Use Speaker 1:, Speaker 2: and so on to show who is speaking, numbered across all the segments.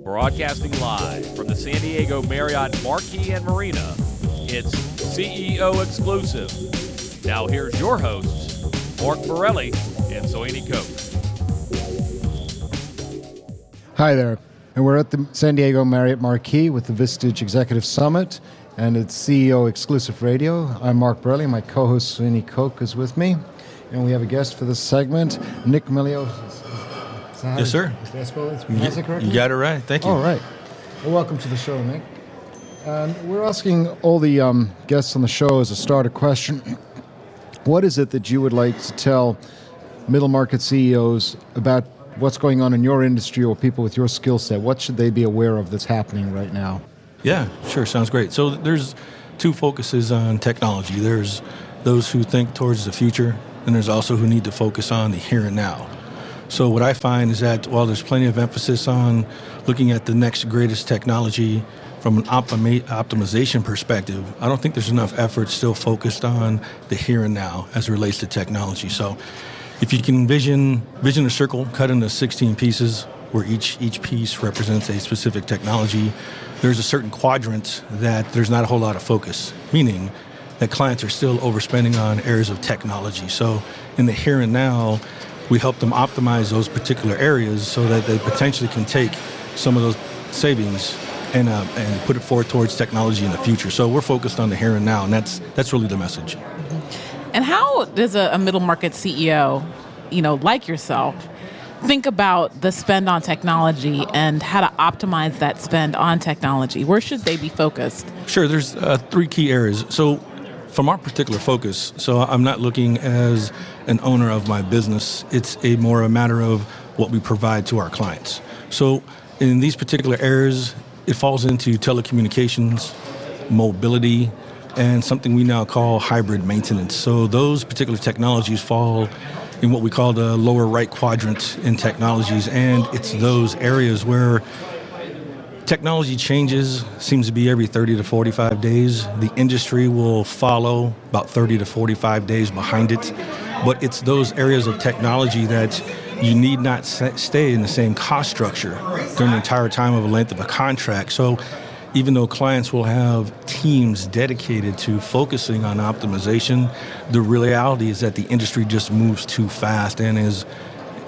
Speaker 1: Broadcasting live from the San Diego Marriott Marquis and Marina, it's CEO Exclusive. Now here's your hosts, Marc Borrelli and Soyini Coke.
Speaker 2: Hi there, and we're at the San Diego Marriott Marquis with the Vistage Executive Summit, and it's CEO Exclusive Radio. I'm Marc Borrelli, my co-host Soyini Coke is with me, and we have a guest for this segment, Nick Miliotis.
Speaker 3: Yes, sir.
Speaker 2: Did I spell it? Correctly?
Speaker 3: You got it right. Thank you.
Speaker 2: All right. Well, welcome to the show, Nick. We're asking all the guests on the show as a starter question, what is it that you would like to tell middle market CEOs about what's going on in your industry or people with your skill set? What should they be aware of that's happening right now?
Speaker 3: Yeah, sure. Sounds great. So there's two focuses on technology. There's those who think towards the future, and there's also who need to focus on the here and now. So what I find is that while there's plenty of emphasis on looking at the next greatest technology from an optimization perspective, I don't think there's enough effort still focused on the here and now as it relates to technology. So if you can envision a circle cut into 16 pieces where each piece represents a specific technology, there's a certain quadrant that there's not a whole lot of focus, meaning that clients are still overspending on areas of technology. So in the here and now, we help them optimize those particular areas so that they potentially can take some of those savings and put it forward towards technology in the future. So we're focused on the here and now, and that's really the message.
Speaker 4: And how does a middle market CEO, like yourself, think about the spend on technology and how to optimize that spend on technology? Where should they be focused?
Speaker 3: Sure, there's three key areas. So from our particular focus, so I'm not looking as an owner of my business. It's a matter of what we provide to our clients. So in these particular areas, it falls into telecommunications, mobility, and something we now call hybrid maintenance. So those particular technologies fall in what we call the lower right quadrant in technologies, and it's those areas where technology changes, seems to be every 30 to 45 days. The industry will follow about 30 to 45 days behind it. But it's those areas of technology that you need not stay in the same cost structure during the entire time of the length of a contract. So even though clients will have teams dedicated to focusing on optimization, the reality is that the industry just moves too fast, and is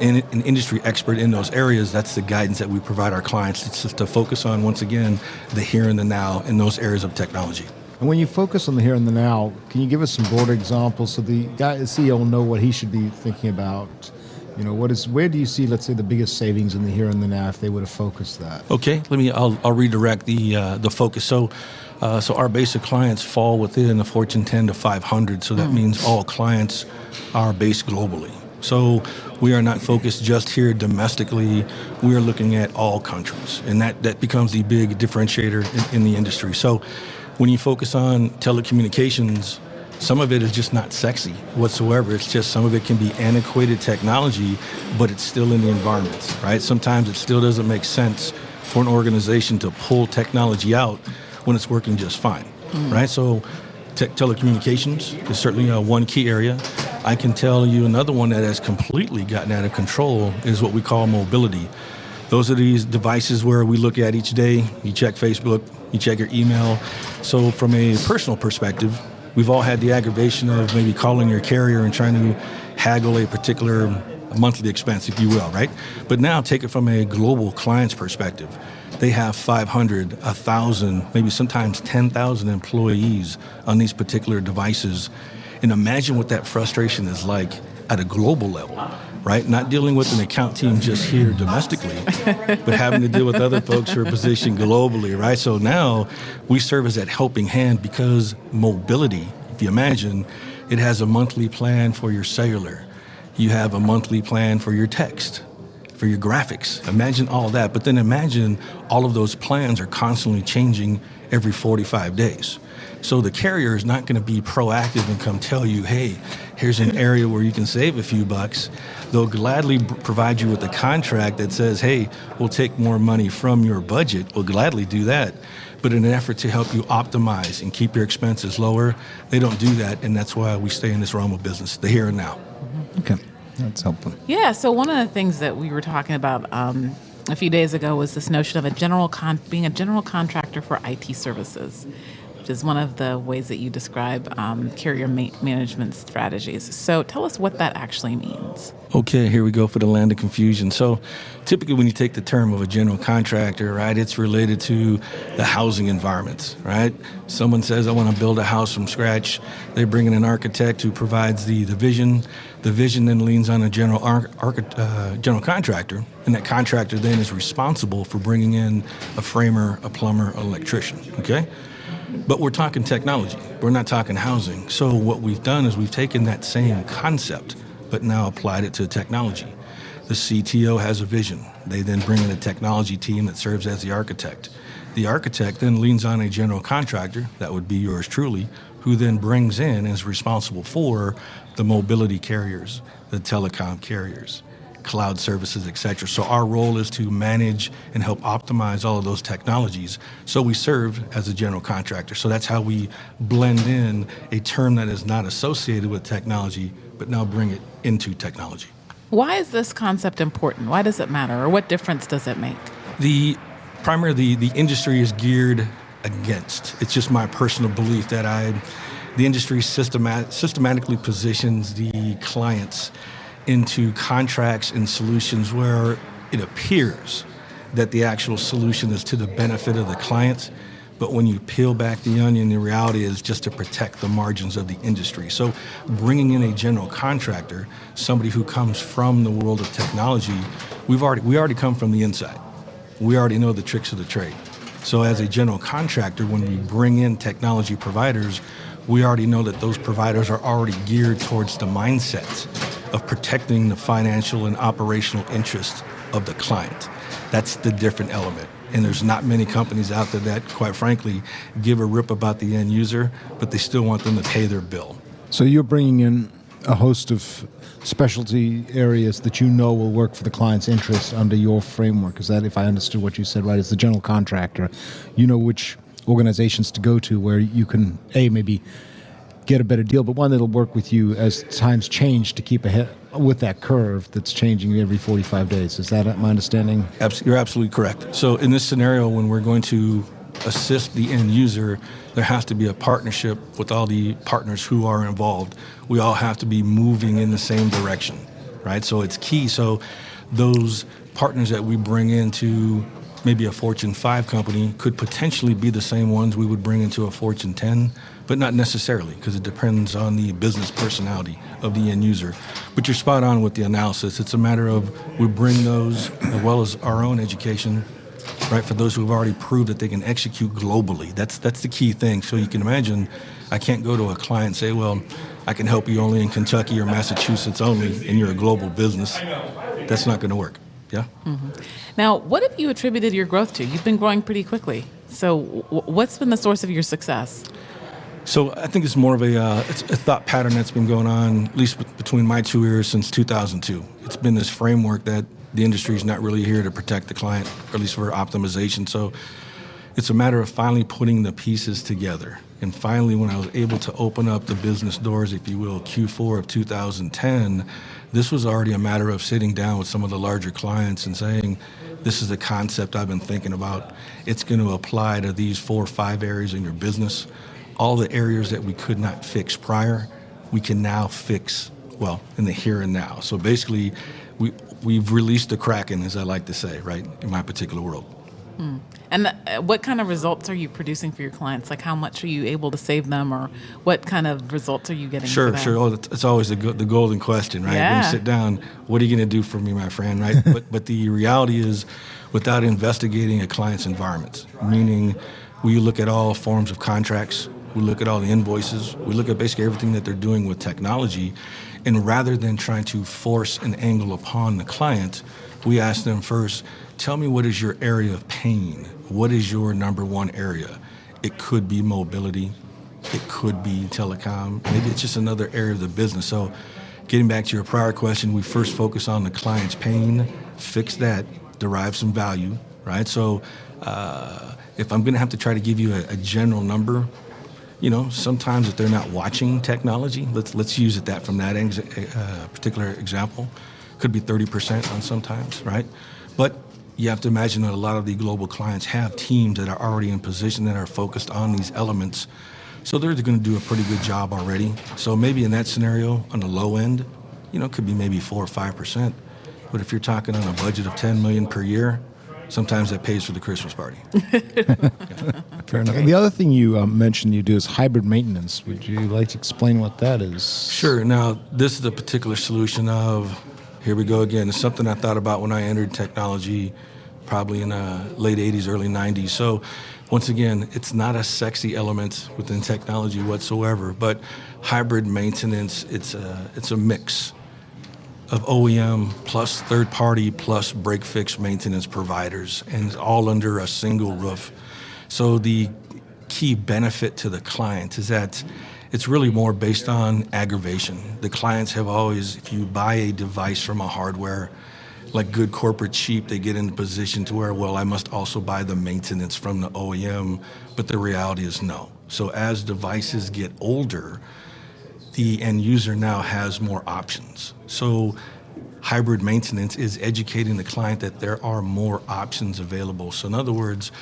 Speaker 3: an industry expert in those areas. That's the guidance that we provide our clients. It's just to focus on, once again, the here and the now in those areas of technology.
Speaker 2: And when you focus on the here and the now, can you give us some broader examples so the CEO will know what he should be thinking about? Where do you see, let's say, the biggest savings in the here and the now if they would have focused that?
Speaker 3: Okay, I'll redirect the focus. So our basic clients fall within the Fortune 10 to 500. So that means all clients are based globally. So we are not focused just here domestically. We are looking at all countries, and that becomes the big differentiator in the industry. So when you focus on telecommunications, some of it is just not sexy whatsoever. It's just some of it can be antiquated technology, but it's still in the environment, right? Sometimes it still doesn't make sense for an organization to pull technology out when it's working just fine, right? So telecommunications is certainly one key area. I can tell you another one that has completely gotten out of control is what we call mobility. Those are these devices where we look at each day. You check Facebook, you check your email. So from a personal perspective, we've all had the aggravation of maybe calling your carrier and trying to haggle a particular monthly expense, if you will, right? But now take it from a global client's perspective. They have 500, 1,000, maybe sometimes 10,000 employees on these particular devices. And imagine what that frustration is like at a global level, right? Not dealing with an account team just here domestically, but having to deal with other folks who are positioned globally, right? So now we serve as that helping hand because mobility, if you imagine, it has a monthly plan for your cellular. You have a monthly plan for your text, for your graphics. Imagine all that, but then imagine all of those plans are constantly changing every 45 days. So the carrier is not going to be proactive and come tell you, hey, here's an area where you can save a few bucks. They'll gladly provide you with a contract that says, hey, we'll take more money from your budget. We'll gladly do that. But in an effort to help you optimize and keep your expenses lower, they don't do that. And that's why we stay in this realm of business, the here and now.
Speaker 2: Okay. That's helpful.
Speaker 4: Yeah, so one of the things that we were talking about a few days ago was this notion of being a general contractor for IT services, which is one of the ways that you describe carrier management strategies. So tell us what that actually means.
Speaker 3: Okay, here we go for the land of confusion. So typically when you take the term of a general contractor, right, it's related to the housing environments, right? Someone says, I want to build a house from scratch. They bring in an architect who provides the vision. The vision then leans on a general contractor, and that contractor then is responsible for bringing in a framer, a plumber, an electrician, okay? But we're talking technology. We're not talking housing. So what we've done is we've taken that same concept, but now applied it to technology. The CTO has a vision. They then bring in a technology team that serves as the architect. The architect then leans on a general contractor, that would be yours truly, who then brings in and is responsible for the mobility carriers, the telecom carriers, cloud services, et cetera. So our role is to manage and help optimize all of those technologies. So we serve as a general contractor. So that's how we blend in a term that is not associated with technology, but now bring it into technology.
Speaker 4: Why is this concept important? Why does it matter? Or what difference does it make?
Speaker 3: The industry is geared against. It's just my personal belief that the industry systematically positions the clients into contracts and solutions where it appears that the actual solution is to the benefit of the clients. But when you peel back the onion, the reality is just to protect the margins of the industry. So bringing in a general contractor, somebody who comes from the world of technology, we already come from the inside. We already know the tricks of the trade. So as a general contractor, when we bring in technology providers, we already know that those providers are already geared towards the mindset of protecting the financial and operational interests of the client. That's the different element. And there's not many companies out there that, quite frankly, give a rip about the end user, but they still want them to pay their bill.
Speaker 2: So you're bringing in a host of specialty areas that you know will work for the client's interests under your framework. Is that, if I understood what you said right, as the general contractor, you know which organizations to go to where you can, maybe get a better deal, but one that'll work with you as times change to keep ahead with that curve that's changing every 45 days. Is that my understanding?
Speaker 3: You're absolutely correct. So in this scenario, when we're going to assist the end user, there has to be a partnership with all the partners who are involved. We all have to be moving in the same direction, right? So it's key. So those partners that we bring into maybe a Fortune 5 company could potentially be the same ones we would bring into a Fortune 10, but not necessarily, because it depends on the business personality of the end user. But you're spot on with the analysis. It's a matter of we bring those, as well as our own education, right, for those who have already proved that they can execute globally. That's the key thing. So you can imagine, I can't go to a client and say, well, I can help you only in Kentucky or Massachusetts only, and you're a global business. That's not going to work. Yeah.
Speaker 4: Mm-hmm. Now, what have you attributed your growth to? You've been growing pretty quickly. So what's been the source of your success?
Speaker 3: So I think it's more of a thought pattern that's been going on, at least between my 2 years, since 2002. It's been this framework that the industry is not really here to protect the client, or at least for optimization. So it's a matter of finally putting the pieces together. And finally, when I was able to open up the business doors, if you will, Q4 of 2010, this was already a matter of sitting down with some of the larger clients and saying, this is the concept I've been thinking about. It's going to apply to these 4 or 5 areas in your business. All the areas that we could not fix prior, we can now fix, well, in the here and now. So basically, we've released the Kraken, as I like to say, right, in my particular world.
Speaker 4: Mm. And what kind of results are you producing for your clients? Like, how much are you able to save them, or what kind of results are you getting?
Speaker 3: Sure. Oh, it's always the golden question, right?
Speaker 4: Yeah.
Speaker 3: When you sit down, what are you going to do for me, my friend, right? but the reality is, without investigating a client's environment, meaning we look at all forms of contracts, we look at all the invoices, we look at basically everything that they're doing with technology, and rather than trying to force an angle upon the client, we ask them first, tell me, what is your area of pain? What is your number one area? It could be mobility. It could be telecom. Maybe it's just another area of the business. So getting back to your prior question, we first focus on the client's pain, fix that, derive some value, right? So if I'm going to have to try to give you a general number, sometimes if they're not watching technology, let's use it that from that particular example, could be 30% on sometimes, right? But you have to imagine that a lot of the global clients have teams that are already in position that are focused on these elements. So they're going to do a pretty good job already. So maybe in that scenario, on the low end, it could be maybe 4 or 5%. But if you're talking on a budget of $10 million per year, sometimes that pays for the Christmas party.
Speaker 2: Fair enough. And the other thing you mentioned you do is hybrid maintenance. Would you like to explain what that is?
Speaker 3: Sure. Now, this is a particular solution of, here we go again. It's something I thought about when I entered technology, probably in the late 80s, early 90s. So once again, it's not a sexy element within technology whatsoever, but hybrid maintenance, it's a mix of OEM plus third-party plus break-fix maintenance providers, and it's all under a single roof. So the key benefit to the client is that it's really more based on aggravation. The clients have always, if you buy a device from a hardware, like good corporate cheap, they get in the position to where, well, I must also buy the maintenance from the OEM, but the reality is no. So as devices get older, the end user now has more options. So hybrid maintenance is educating the client that there are more options available. So in other words,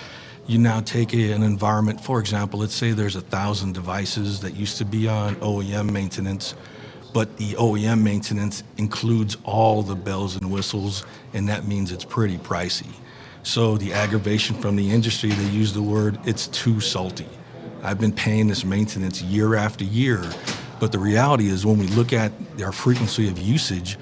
Speaker 3: you now take an environment, for example, let's say there's 1,000 devices that used to be on OEM maintenance, but the OEM maintenance includes all the bells and whistles, and that means it's pretty pricey. So the aggravation from the industry, they use the word, it's too salty. I've been paying this maintenance year after year, but the reality is when we look at our frequency of usage,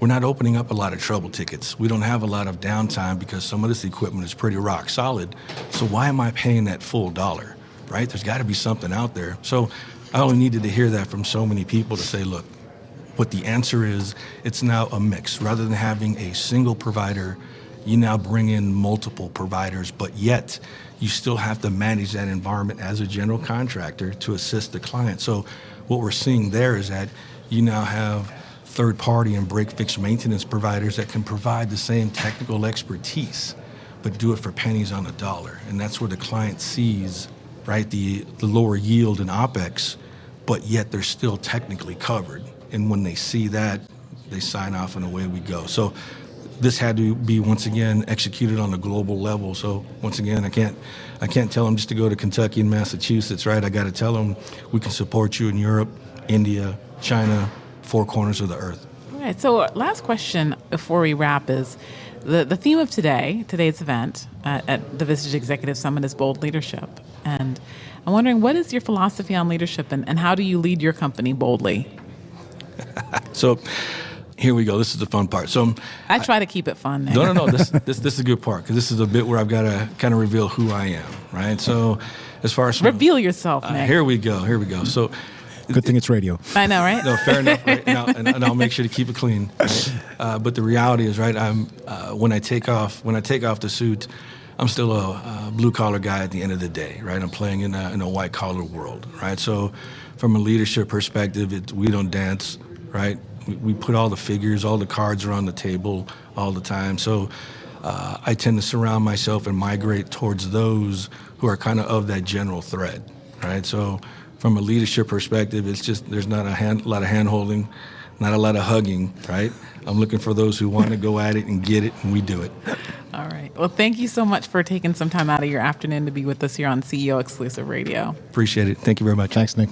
Speaker 3: we're not opening up a lot of trouble tickets. We don't have a lot of downtime because some of this equipment is pretty rock solid. So why am I paying that full dollar, right? There's got to be something out there. So I only needed to hear that from so many people to say, look, what the answer is, it's now a mix. Rather than having a single provider, you now bring in multiple providers, but yet you still have to manage that environment as a general contractor to assist the client. So what we're seeing there is that you now have third-party and break-fix maintenance providers that can provide the same technical expertise, but do it for pennies on a dollar. And that's where the client sees, right, the lower yield in OpEx, but yet they're still technically covered. And when they see that, they sign off and away we go. So this had to be, once again, executed on a global level. So once again, I can't tell them just to go to Kentucky and Massachusetts, right? I got to tell them we can support you in Europe, India, China, 4 corners of the earth.
Speaker 4: All right. So last question before we wrap is the theme of today's event at the Vistage Executive Summit is bold leadership. And I'm wondering, what is your philosophy on leadership and how do you lead your company boldly?
Speaker 3: So here we go. This is the fun part. So
Speaker 4: I try to keep it fun.
Speaker 3: No. This is a good part because this is a bit where I've got to kind of reveal who I am, right? So as far as
Speaker 4: reveal yourself, Nick.
Speaker 3: Here we go. So
Speaker 2: good thing it's radio.
Speaker 4: I know, right?
Speaker 3: No, fair enough. Right? And I'll make sure to keep it clean. Right? But the reality is, right? I'm when I take off the suit, I'm still a blue collar guy at the end of the day, right? I'm playing in a white collar world, right? So from a leadership perspective, we don't dance, right? We put all the figures, all the cards are on the table all the time. So I tend to surround myself and migrate towards those who are kind of that general thread, right? So from a leadership perspective, it's just there's not a lot of hand-holding, not a lot of hugging, right? I'm looking for those who want to go at it and get it, and we do it.
Speaker 4: All right. Well, thank you so much for taking some time out of your afternoon to be with us here on CEO Exclusive Radio.
Speaker 3: Appreciate it. Thank you very much.
Speaker 2: Thanks, Nick.